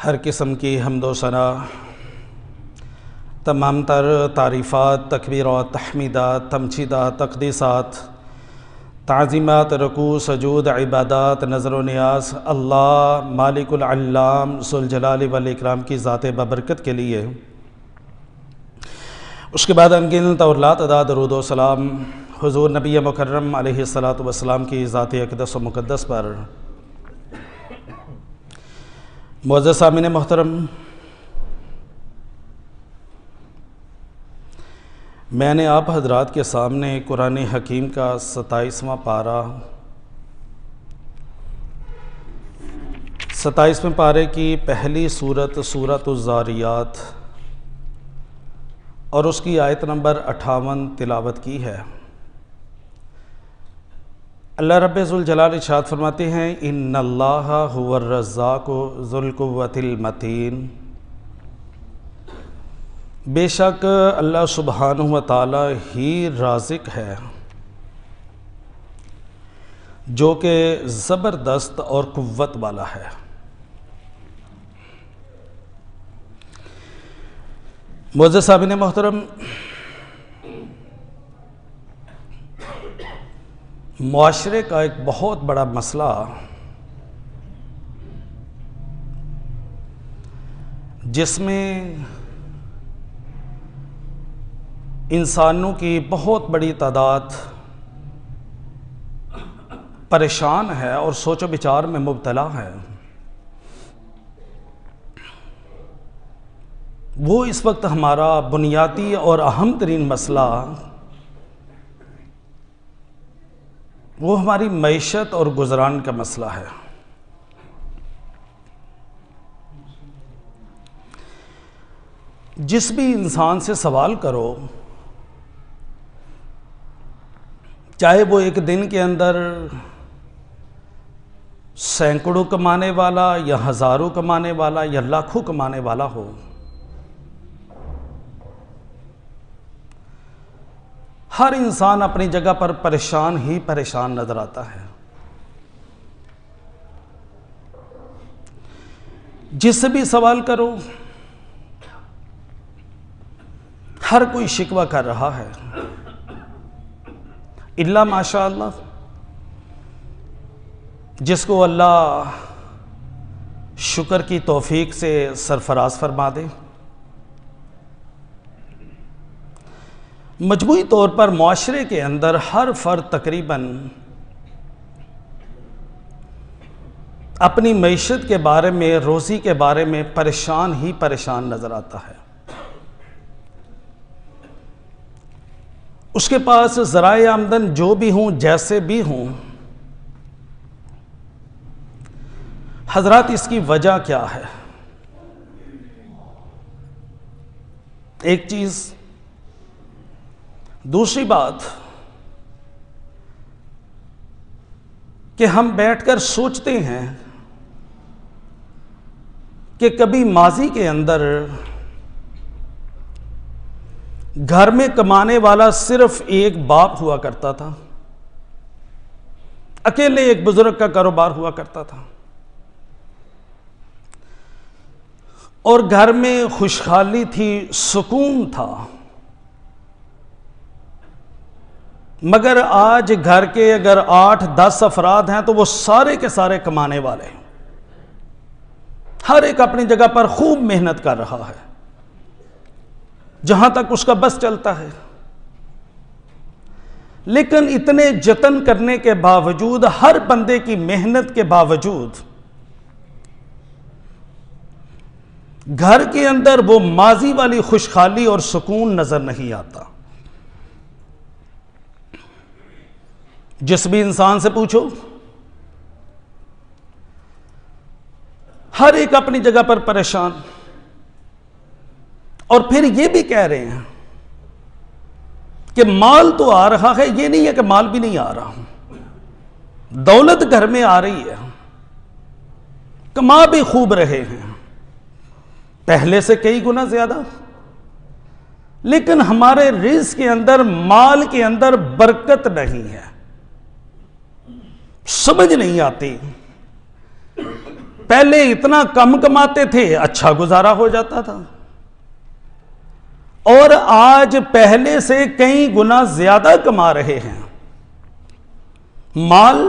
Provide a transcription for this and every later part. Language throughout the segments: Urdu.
ہر قسم کی حمد و ثنا، تمام تر تعریفات، تکبیرات، تحمیدات، تمجیدات، تقدیسات، تعظیمات، رکوع، سجود، عبادات، نظر و نیاز اللہ مالک العلام ذوالجلال والاکرام کی ذات ببرکت کے لیے۔ اس کے بعد انگنت اور لا تعداد درود و سلام حضور نبی مکرم علیہ السلام کی ذات اقدس و مقدس پر۔ معزز سامعین محترم، میں نے آپ حضرات کے سامنے قرآن حکیم کا 27واں پارہ، 27ویں پارے کی پہلی سورت سورۃ الذاریات اور اس کی آیت نمبر 58 تلاوت کی ہے۔ اللہ رب ذوالجلال ارشاد فرماتے ہیں، ان اللہ هو الرزاق ذو القوۃ المتین۔ بے شک اللہ سبحانہ و تعالی ہی رازق ہے جو کہ زبردست اور قوت والا ہے۔ معزز سامعین محترم، معاشرے کا ایک بہت بڑا مسئلہ جس میں انسانوں کی بہت بڑی تعداد پریشان ہے اور سوچ و بچار میں مبتلا ہے، وہ اس وقت ہمارا بنیادی اور اہم ترین مسئلہ وہ ہماری معیشت اور گزران کا مسئلہ ہے۔ جس بھی انسان سے سوال کرو، چاہے وہ ایک دن کے اندر سینکڑوں کمانے والا یا ہزاروں کمانے والا یا لاکھوں کمانے والا ہو، ہر انسان اپنی جگہ پر پریشان ہی پریشان نظر آتا ہے۔ جس سے بھی سوال کرو، ہر کوئی شکوہ کر رہا ہے، الا ماشاء اللہ جس کو اللہ شکر کی توفیق سے سرفراز فرما دے۔ مجموعی طور پر معاشرے کے اندر ہر فرد تقریباً اپنی معیشت کے بارے میں، روزی کے بارے میں پریشان ہی پریشان نظر آتا ہے۔ اس کے پاس ذرائع آمدن جو بھی ہوں، جیسے بھی ہوں، حضرات اس کی وجہ کیا ہے؟ ایک چیز۔ دوسری بات کہ ہم بیٹھ کر سوچتے ہیں کہ کبھی ماضی کے اندر گھر میں کمانے والا صرف ایک باپ ہوا کرتا تھا، اکیلے ایک بزرگ کا کاروبار ہوا کرتا تھا، اور گھر میں خوشحالی تھی، سکون تھا۔ مگر آج گھر کے اگر 8-10 افراد ہیں تو وہ سارے کے سارے کمانے والے ہیں، ہر ایک اپنی جگہ پر خوب محنت کر رہا ہے جہاں تک اس کا بس چلتا ہے، لیکن اتنے جتن کرنے کے باوجود، ہر بندے کی محنت کے باوجود، گھر کے اندر وہ ماضی والی خوشحالی اور سکون نظر نہیں آتا۔ جس بھی انسان سے پوچھو، ہر ایک اپنی جگہ پر پریشان، اور پھر یہ بھی کہہ رہے ہیں کہ مال تو آ رہا ہے، یہ نہیں ہے کہ مال بھی نہیں آ رہا، دولت گھر میں آ رہی ہے، کما بھی خوب رہے ہیں، پہلے سے کئی گنا زیادہ، لیکن ہمارے رزق کے اندر، مال کے اندر برکت نہیں ہے۔ سمجھ نہیں آتی پہلے اتنا کم کماتے تھے، اچھا گزارا ہو جاتا تھا، اور آج پہلے سے کئی گنا زیادہ کما رہے ہیں، مال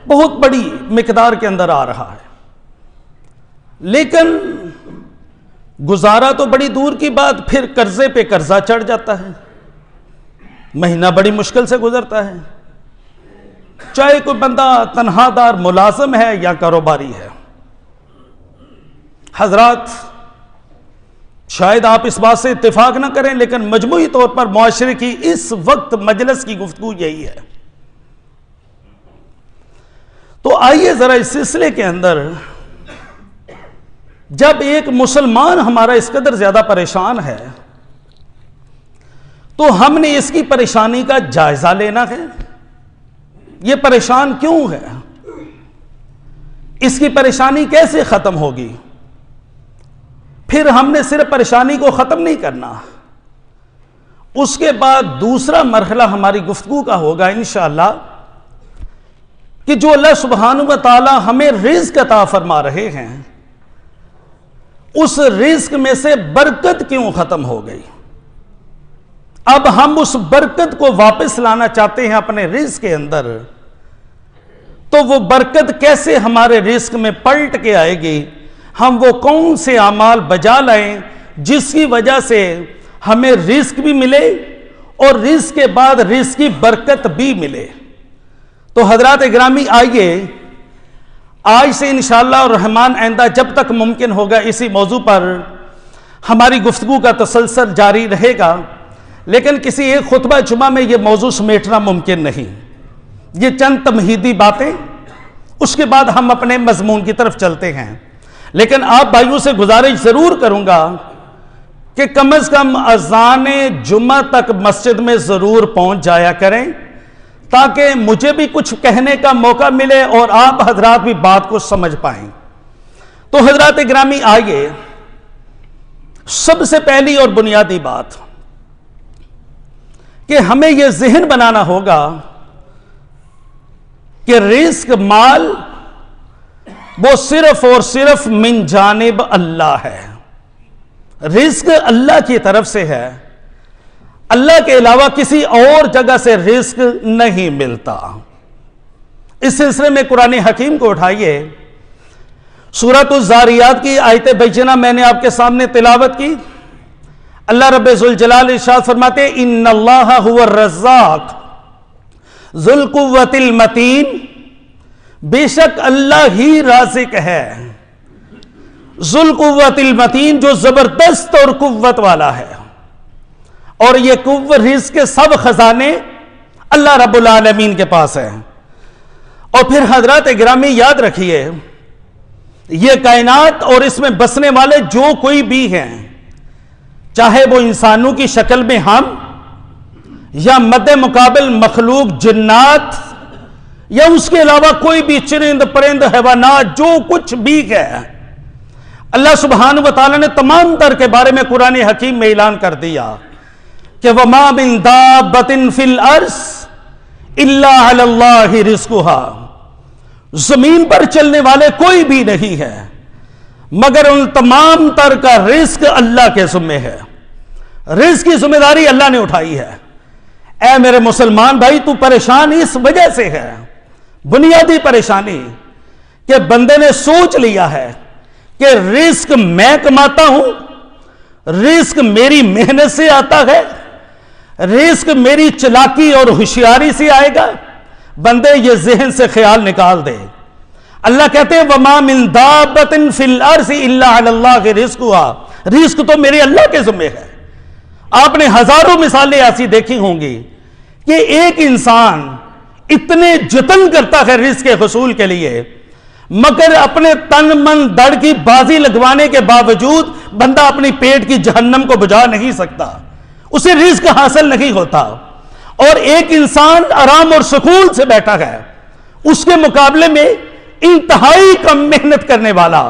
بہت بڑی مقدار کے اندر آ رہا ہے، لیکن گزارا تو بڑی دور کی بات، پھر قرضے پہ قرضہ چڑھ جاتا ہے، مہینہ بڑی مشکل سے گزرتا ہے، چاہے کوئی بندہ تنہا دار ملازم ہے یا کاروباری ہے۔ حضرات، شاید آپ اس بات سے اتفاق نہ کریں، لیکن مجموعی طور پر معاشرے کی اس وقت مجلس کی گفتگو یہی ہے۔ تو آئیے ذرا اس سلسلے کے اندر، جب ایک مسلمان ہمارا اس قدر زیادہ پریشان ہے تو ہم نے اس کی پریشانی کا جائزہ لینا ہے۔ یہ پریشان کیوں ہے؟ اس کی پریشانی کیسے ختم ہوگی؟ پھر ہم نے صرف پریشانی کو ختم نہیں کرنا، اس کے بعد دوسرا مرحلہ ہماری گفتگو کا ہوگا انشاءاللہ کہ جو اللہ سبحانہ و تعالی ہمیں رزق عطا فرما رہے ہیں، اس رزق میں سے برکت کیوں ختم ہو گئی؟ اب ہم اس برکت کو واپس لانا چاہتے ہیں اپنے رزق کے اندر، تو وہ برکت کیسے ہمارے رزق میں پلٹ کے آئے گی؟ ہم وہ کون سے اعمال بجا لائیں جس کی وجہ سے ہمیں رزق بھی ملے اور رزق کے بعد رزق کی برکت بھی ملے؟ تو حضرات گرامی، آئیے آج سے انشاءاللہ الرحمن آئندہ جب تک ممکن ہوگا اسی موضوع پر ہماری گفتگو کا تسلسل جاری رہے گا، لیکن کسی ایک خطبہ جمعہ میں یہ موضوع سمیٹنا ممکن نہیں۔ یہ چند تمہیدی باتیں، اس کے بعد ہم اپنے مضمون کی طرف چلتے ہیں، لیکن آپ بھائیوں سے گزارش ضرور کروں گا کہ کم از کم اذان جمعہ تک مسجد میں ضرور پہنچ جایا کریں، تاکہ مجھے بھی کچھ کہنے کا موقع ملے اور آپ حضرات بھی بات کو سمجھ پائیں۔ تو حضرات گرامی، آئیے سب سے پہلی اور بنیادی بات کہ ہمیں یہ ذہن بنانا ہوگا کہ رزق، مال، وہ صرف اور صرف من جانب اللہ ہے۔ رزق اللہ کی طرف سے ہے، اللہ کے علاوہ کسی اور جگہ سے رزق نہیں ملتا۔ اس سلسلے میں قرآن حکیم کو اٹھائیے، سورۃ الذاریات کی آیت بینہ میں نے آپ کے سامنے تلاوت کی۔ اللہ رب ذوالجلال ارشاد فرماتے ہیں، ان اللہ هو الرزاق ذو القوۃ المتین، بے شک اللہ ہی رازق ہے، ذو القوۃ المتین، جو زبردست اور قوت والا ہے، اور یہ قوت، رزق کے سب خزانے اللہ رب العالمین کے پاس ہیں۔ اور پھر حضرات گرامی یاد رکھیے، یہ کائنات اور اس میں بسنے والے جو کوئی بھی ہیں، چاہے وہ انسانوں کی شکل میں ہم، یا مد مقابل مخلوق جنات، یا اس کے علاوہ کوئی بھی چرند پرند حیوانات، جو کچھ بھی ہے، اللہ سبحانہ و تعالی نے تمام تر کے بارے میں قرآن حکیم میں اعلان کر دیا کہ وَمَا مِن دَابَّةٍ فِي الْأَرْضِ إِلَّا عَلَى اللَّهِ رِزْقُهَا، زمین پر چلنے والے کوئی بھی نہیں ہے مگر ان تمام تر کا رزق اللہ کے ذمہ ہے۔ رزق کی ذمہ داری اللہ نے اٹھائی ہے۔ اے میرے مسلمان بھائی، تو پریشان اس وجہ سے ہے، بنیادی پریشانی کہ بندے نے سوچ لیا ہے کہ رزق میں کماتا ہوں، رزق میری محنت سے آتا ہے، رزق میری چلاکی اور ہوشیاری سے آئے گا۔ بندے یہ ذہن سے خیال نکال دے۔ اللہ کہتے ہیں وَمَا مِن دَابَّةٍ فِي الْأَرْضِ إِلَّا عَلَى اللَّهِ رِزْقُهَا، رزق تو میرے اللہ کے ذمہ ہے۔ آپ نے ہزاروں مثالیں ایسی دیکھی ہوں گی کہ ایک انسان اتنے جتن کرتا ہے رزق کے حصول کے لیے، مگر اپنے تن من دڑ کی بازی لگوانے کے باوجود بندہ اپنی پیٹ کی جہنم کو بجھا نہیں سکتا، اسے رزق حاصل نہیں ہوتا۔ اور ایک انسان آرام اور سکون سے بیٹھا ہے، اس کے مقابلے میں انتہائی کم محنت کرنے والا،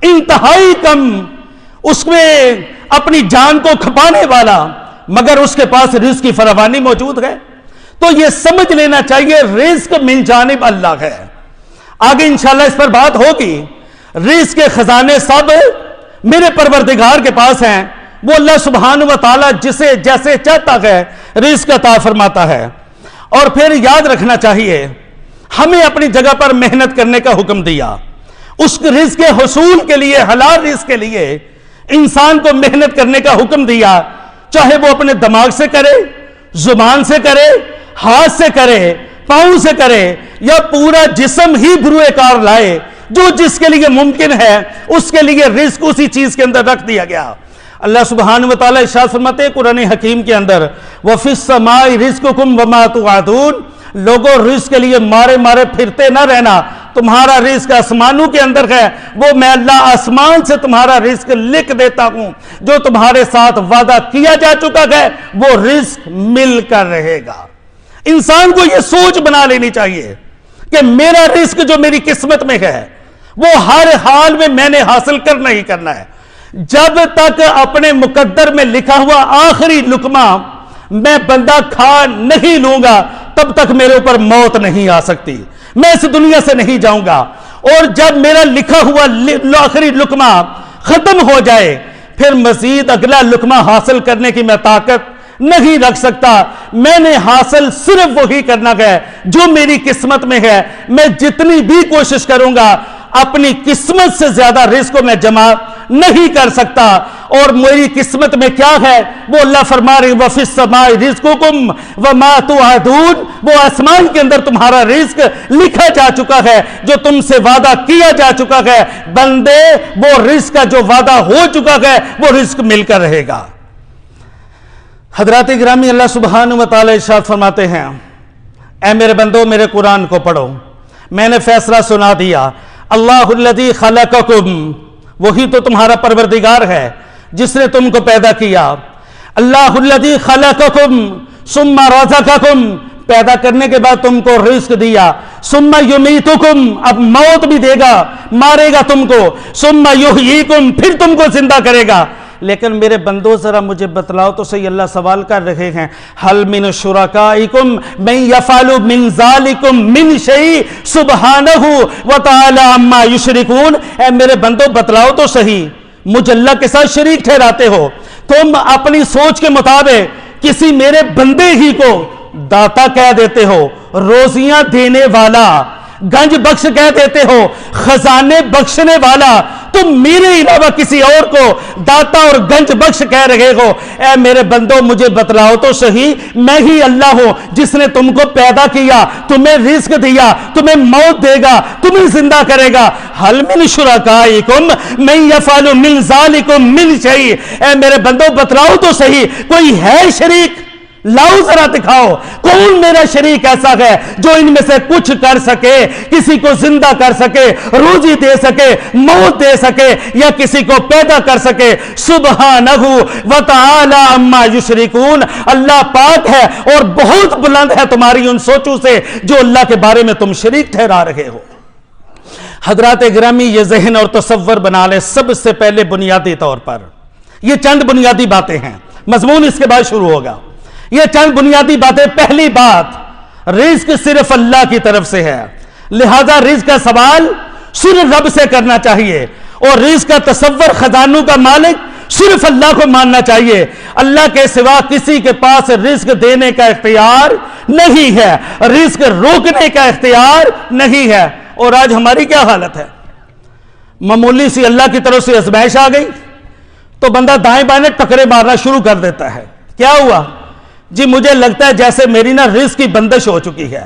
انتہائی کم اس میں اپنی جان کو کھپانے والا، مگر اس کے پاس رزق کی فراوانی موجود ہے۔ تو یہ سمجھ لینا چاہیے رزق من جانب اللہ ہے۔ آگے انشاءاللہ اس پر بات ہوگی. رزق کے خزانے سب میرے پروردگار کے پاس ہیں. وہ اللہ سبحانہ و تعالیٰ جسے جیسے چاہتا ہے رزق عطا فرماتا ہے. اور پھر یاد رکھنا چاہیے ہمیں اپنی جگہ پر محنت کرنے کا حکم دیا. اس رزق کے حصول کے لیے، حلال رزق کے لیے انسان کو محنت کرنے کا حکم دیا، چاہے وہ اپنے دماغ سے کرے، زبان سے کرے، ہاتھ سے کرے، پاؤں سے کرے، یا پورا جسم ہی بروئے کار لائے. جو جس کے لیے ممکن ہے اس کے لیے رزق اسی چیز کے اندر رکھ دیا گیا. اللہ سبحانہ و تعالیٰ ارشاد فرماتے ہیں قرآن حکیم کے اندر، وَفِي السَّمَاءِ رِزْقُكُمْ وَمَا تُوعَدُونَ. لوگوں رزق کے لیے مارے مارے پھرتے نہ رہنا، تمہارا رزق آسمانوں کے اندر ہے، وہ میں اللہ آسمان سے تمہارا رزق لکھ دیتا ہوں. جو تمہارے ساتھ وعدہ کیا جا چکا ہے وہ رزق مل کر رہے گا. انسان کو یہ سوچ بنا لینی چاہیے کہ میرا رزق جو میری قسمت میں ہے وہ ہر حال میں نے حاصل کرنا ہی کرنا ہے. جب تک اپنے مقدر میں لکھا ہوا آخری لقمہ میں بندہ کھا نہیں لوں گا تب تک میرے اوپر موت نہیں آ سکتی، میں اس دنیا سے نہیں جاؤں گا. اور جب میرا لکھا ہوا آخری لقمہ ختم ہو جائے پھر مزید اگلا لقمہ حاصل کرنے کی میں طاقت نہیں رکھ سکتا. میں نے حاصل صرف وہی کرنا ہے جو میری قسمت میں ہے. میں جتنی بھی کوشش کروں گا اپنی قسمت سے زیادہ رزق کو میں جمع نہیں کر سکتا. اور میری قسمت میں کیا ہے وہ اللہ فرما رہے وَفِي السَّمَاءِ رِزْقُكُمْ وَمَا تُوعَدُونَ. وہ آسمان کے اندر تمہارا رزق لکھا جا چکا ہے، جو تم سے وعدہ کیا جا چکا ہے. بندے وہ رزق کا جو وعدہ ہو چکا ہے وہ رزق مل کر رہے گا. حضرات گرامی، اللہ سبحانہ و تعالی ارشاد فرماتے ہیں اے میرے بندو میرے قرآن کو پڑھو. میں نے فیصلہ سنا دیا. اللہ الذی خلقکم، وہی تو تمہارا پروردگار ہے جس نے تم کو پیدا کیا. اللہ الذی خلقکم ثم رزقکم، پیدا کرنے کے بعد تم کو رزق دیا. ثم یمیتکم، اب موت بھی دے گا، مارے گا تم کو. ثم یحییکم، پھر تم کو زندہ کرے گا. لیکن میرے بندو ذرا مجھے بتلاؤ تو صحیح، اللہ سوال کر رہے ہیں حل من شرکائکم من یفعل من ذالکم من شیء سبحانہ وتعالی عما یشرکون. اے میرے بندو بتلاؤ تو صحیح، مجھ اللہ کے ساتھ شریک ٹھہراتے ہو. تم اپنی سوچ کے مطابق کسی میرے بندے ہی کو داتا کہہ دیتے ہو، روزیاں دینے والا، گنج بخش کہہ دیتے ہو، خزانے بخشنے والا. تم میرے علاوہ کسی اور کو داتا اور گنج بخش کہہ رہے ہو. اے میرے بندو مجھے بتلاؤ تو صحیح، میں ہی اللہ ہوں جس نے تم کو پیدا کیا، تمہیں رزق دیا، تمہیں موت دے گا، تمہیں زندہ کرے گا. حل من شرکائکم من یفعل من ذالکم من شیء. اے میرے بندو بتلاؤ تو صحیح، کوئی ہے شریک؟ لاؤ ذرا دکھاؤ کون میرا شریک ایسا ہے جو ان میں سے کچھ کر سکے، کسی کو زندہ کر سکے، روزی دے سکے، موت دے سکے، یا کسی کو پیدا کر سکے. سبحانہ وتعالی عما یشرکون. اللہ پاک ہے اور بہت بلند ہے تمہاری ان سوچوں سے جو اللہ کے بارے میں تم شریک ٹھہرا رہے ہو. حضرات گرامی، یہ ذہن اور تصور بنا لیں. سب سے پہلے بنیادی طور پر یہ چند بنیادی باتیں ہیں، مضمون اس کے بعد شروع ہوگا. یہ چند بنیادی باتیں. پہلی بات، رزق صرف اللہ کی طرف سے ہے، لہذا رزق کا سوال صرف رب سے کرنا چاہیے. اور رزق کا تصور، خزانوں کا مالک صرف اللہ کو ماننا چاہیے. اللہ کے سوا کسی کے پاس رزق دینے کا اختیار نہیں ہے، رزق روکنے کا اختیار نہیں ہے. اور آج ہماری کیا حالت ہے؟ معمولی سی اللہ کی طرف سے آزمائش آ گئی تو بندہ دائیں بائیں ٹکرے مارنا شروع کر دیتا ہے. کیا ہوا جی؟ مجھے لگتا ہے جیسے میری نا رزق کی بندش ہو چکی ہے.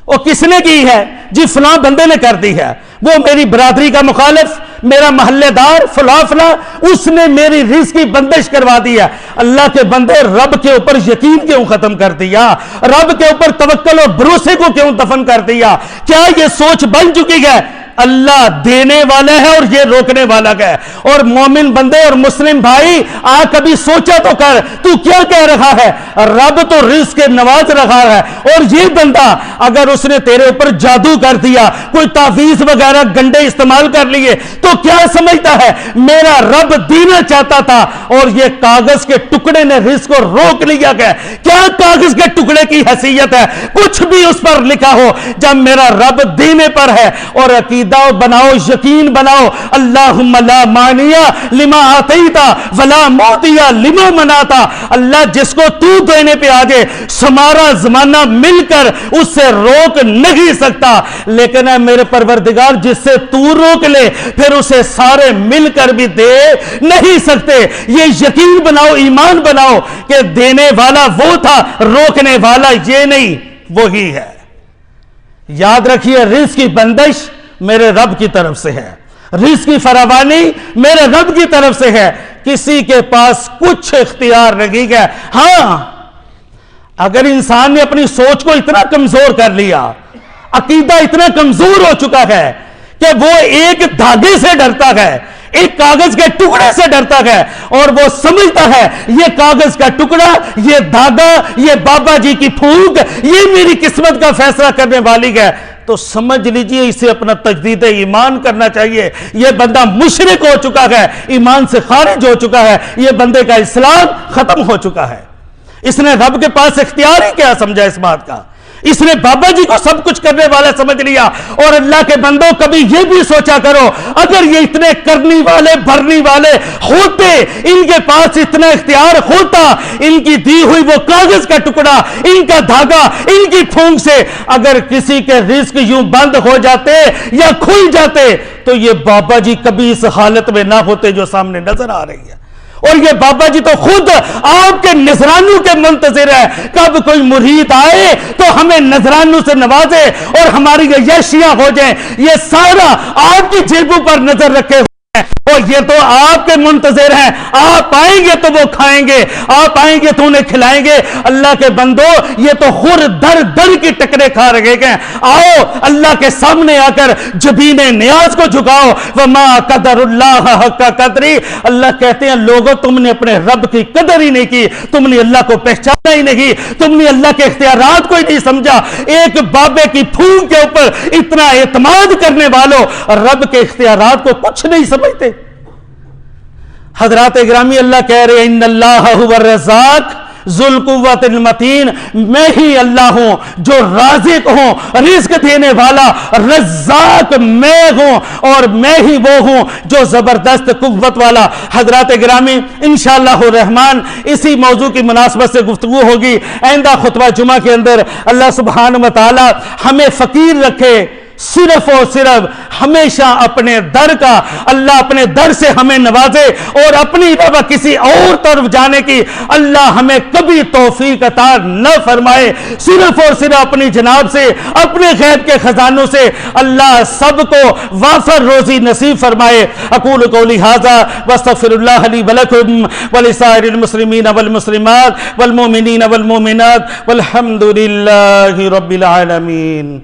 اور کس نے کی ہے جی؟ فلاں بندے نے کر دی ہے. وہ میری برادری کا مخالف، میرا محلے دار فلاں فلاں، اس نے میری رزق کی بندش کروا دی ہے. اللہ کے بندے، رب کے اوپر یقین کیوں ختم کر دیا؟ رب کے اوپر توکل اور بھروسے کو کیوں دفن کر دیا؟ کیا یہ سوچ بن چکی ہے اللہ دینے والا ہے اور یہ روکنے والا ہے. اور مومن بندے اور مسلم بھائی آ کبھی سوچا تو کر, تو کیا کہہ رہا ہے؟ رب تو رزق کے نواز رہا ہے, اور یہ بندہ اگر اس نے تیرے اوپر جادو کر دیا, کوئی تعویذ وغیرہ گنڈے استعمال کر لیے, تو کیا سمجھتا ہے میرا رب دینا چاہتا تھا اور یہ کاغذ کے ٹکڑے نے رزق کو روک لیا گیا. کیا کاغذ کے ٹکڑے کی حیثیت ہے؟ کچھ بھی اس پر لکھا ہو, جب میرا رب دینے پر ہے. اور عقیدہ بناؤ, یقین بناؤ, اللہم لا مانع لما آتیتا ولا معطی لما منعتا. اللہ جس کو تو دینے پہ آ جائے, سمارا زمانہ مل کر اس سے روک نہیں سکتا, لیکن اے میرے پروردگار جس سے تو روک لے پھر اسے سارے مل کر بھی دے نہیں سکتے. یہ یقین بناؤ, ایمان بناؤ کہ دینے والا وہ تھا, روکنے والا یہ نہیں, وہی ہے. یاد رکھیے رزق کی بندش میرے رب کی طرف سے ہے, رزق کی فراوانی میرے رب کی طرف سے ہے. کسی کے پاس کچھ اختیار نہیں ہے. ہاں اگر انسان نے اپنی سوچ کو اتنا کمزور کر لیا, عقیدہ اتنا کمزور ہو چکا ہے کہ وہ ایک دھاگے سے ڈرتا ہے, ایک کاغذ کے ٹکڑے سے ڈرتا ہے, اور وہ سمجھتا ہے یہ کاغذ کا ٹکڑا, یہ دھاگا, یہ بابا جی کی پھونک, یہ میری قسمت کا فیصلہ کرنے والی ہے, تو سمجھ لیجئے اسے اپنا تجدید ایمان کرنا چاہیے. یہ بندہ مشرک ہو چکا ہے, ایمان سے خارج ہو چکا ہے, یہ بندے کا اسلام ختم ہو چکا ہے. اس نے رب کے پاس اختیار ہی کیا سمجھا اس بات کا؟ اس نے بابا جی کو سب کچھ کرنے والا سمجھ لیا. اور اللہ کے بندوں کبھی یہ بھی سوچا کرو, اگر یہ اتنے کرنے والے بھرنے والے ہوتے, ان کے پاس اتنا اختیار ہوتا, ان کی دی ہوئی وہ کاغذ کا ٹکڑا, ان کا دھاگا, ان کی پھونک سے اگر کسی کے رزق یوں بند ہو جاتے یا کھل جاتے, تو یہ بابا جی کبھی اس حالت میں نہ ہوتے جو سامنے نظر آ رہی ہے. اور یہ بابا جی تو خود آپ کے نذرانوں کے منتظر ہے, کب کوئی مرید آئے تو ہمیں نذرانوں سے نوازے اور ہماری عیاشیاں ہو جائیں. یہ سارا آپ کی جیبوں پر نظر رکھے ہوئے, اور یہ تو آپ کے منتظر ہیں. آپ آئیں گے تو وہ کھائیں گے, آپ آئیں گے تو انہیں کھلائیں گے. اللہ کے بندو یہ تو خور در در کی ٹکرے کھا رہے ہیں. آؤ اللہ کے سامنے آ کر جبین نیاز کو جھکاؤ. وما قدر اللہ حق قدری. اللہ کہتے ہیں لوگوں تم نے اپنے رب کی قدر ہی نہیں کی, تم نے اللہ کو پہچانا ہی نہیں, تم نے اللہ کے اختیارات کو ہی نہیں سمجھا. ایک بابے کی پھونک کے اوپر اتنا اعتماد کرنے والوں رب کے اختیارات کو کچھ نہیں سمجھتے. حضرات گرامی اللہ کہہ رہے ہیں ان اللہ هو الرزاق ذو القوت المتین, میں ہی اللہ ہوں جو رازق ہوں, رزق دینے والا, رزاق میں ہوں, اور میں ہی وہ ہوں جو زبردست قوت والا. حضرات گرامی انشاءاللہ الرحمن اسی موضوع کی مناسبت سے گفتگو ہوگی آئندہ خطبہ جمعہ کے اندر. اللہ سبحانہ و تعالی ہمیں فقیر رکھے, صرف اور صرف ہمیشہ اپنے در کا, اللہ اپنے در سے ہمیں نوازے, اور اپنی بابا کسی اور طرف جانے کی اللہ ہمیں کبھی توفیق عطا نہ فرمائے. صرف اور صرف اپنی جناب سے, اپنے غیب کے خزانوں سے اللہ سب کو وافر روزی نصیب فرمائے. اقول قولی ھذا واستغفر اللہ لی ولکم ولسائر المسلمین والمسلمات والمؤمنین والمؤمنات والحمد للہ رب العالمین.